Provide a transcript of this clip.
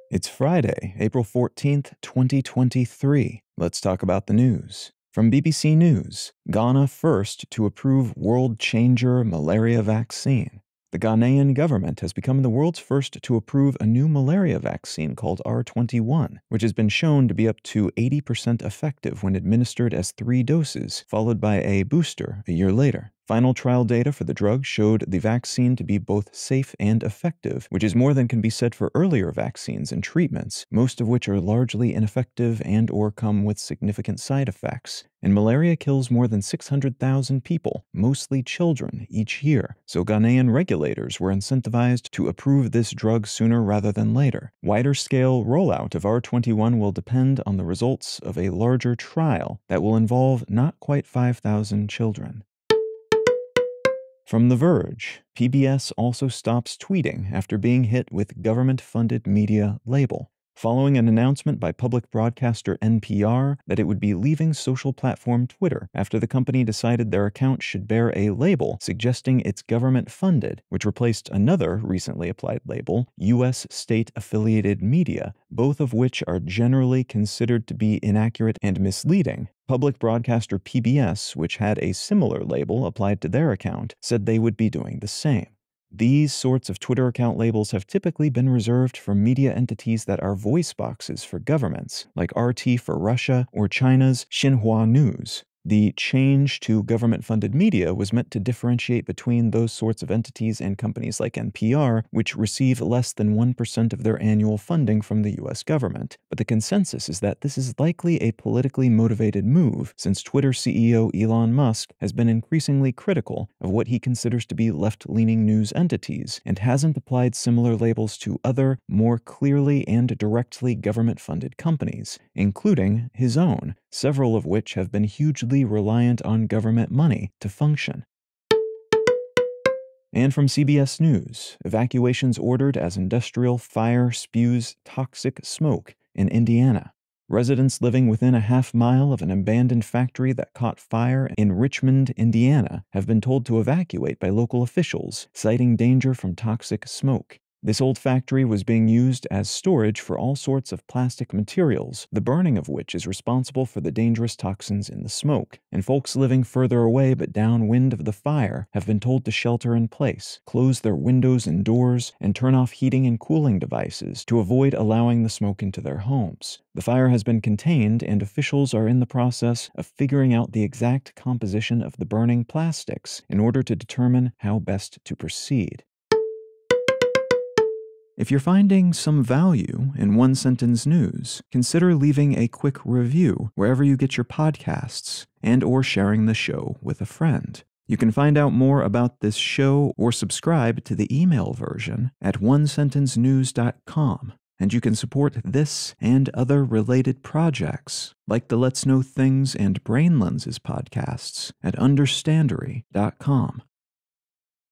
It's Friday, April 14th, 2023. Let's talk about the news. From BBC News, Ghana first to approve world changer malaria vaccine. The Ghanaian government has become the world's first to approve a new malaria vaccine called R21, which has been shown to be up to 80% effective when administered as 3 doses, followed by a booster a year later. Final trial data for the drug showed the vaccine to be both safe and effective, which is more than can be said for earlier vaccines and treatments, most of which are largely ineffective and/or come with significant side effects. And malaria kills more than 600,000 people, mostly children, each year, so Ghanaian regulators were incentivized to approve this drug sooner rather than later. Wider-scale rollout of R21 will depend on the results of a larger trial that will involve not quite 5,000 children. From The Verge, PBS also stops tweeting after being hit with government-funded media label, following an announcement by public broadcaster NPR that it would be leaving social platform Twitter after the company decided their account should bear a label suggesting it's government-funded, which replaced another recently applied label, U.S. state-affiliated media, both of which are generally considered to be inaccurate and misleading. Public broadcaster PBS, which had a similar label applied to their account, said they would be doing the same. These sorts of Twitter account labels have typically been reserved for media entities that are voice boxes for governments, like RT for Russia or China's Xinhua News. The change to government-funded media was meant to differentiate between those sorts of entities and companies like NPR, which receive less than 1% of their annual funding from the U.S. government. But the consensus is that this is likely a politically motivated move, since Twitter CEO Elon Musk has been increasingly critical of what he considers to be left-leaning news entities, and hasn't applied similar labels to other, more clearly and directly government-funded companies, including his own, several of which have been hugely reliant on government money to function. And from CBS News, evacuations ordered as industrial fire spews toxic smoke in Indiana. Residents living within a half-mile of an abandoned factory that caught fire in Richmond, Indiana, have been told to evacuate by local officials, citing danger from toxic smoke. This old factory was being used as storage for all sorts of plastic materials, the burning of which is responsible for the dangerous toxins in the smoke, and folks living further away but downwind of the fire have been told to shelter in place, close their windows and doors, and turn off heating and cooling devices to avoid allowing the smoke into their homes. The fire has been contained, and officials are in the process of figuring out the exact composition of the burning plastics in order to determine how best to proceed. If you're finding some value in One Sentence News, consider leaving a quick review wherever you get your podcasts and/or sharing the show with a friend. You can find out more about this show or subscribe to the email version at onesentencenews.com, and you can support this and other related projects like the Let's Know Things and Brain Lenses podcasts at understandery.com.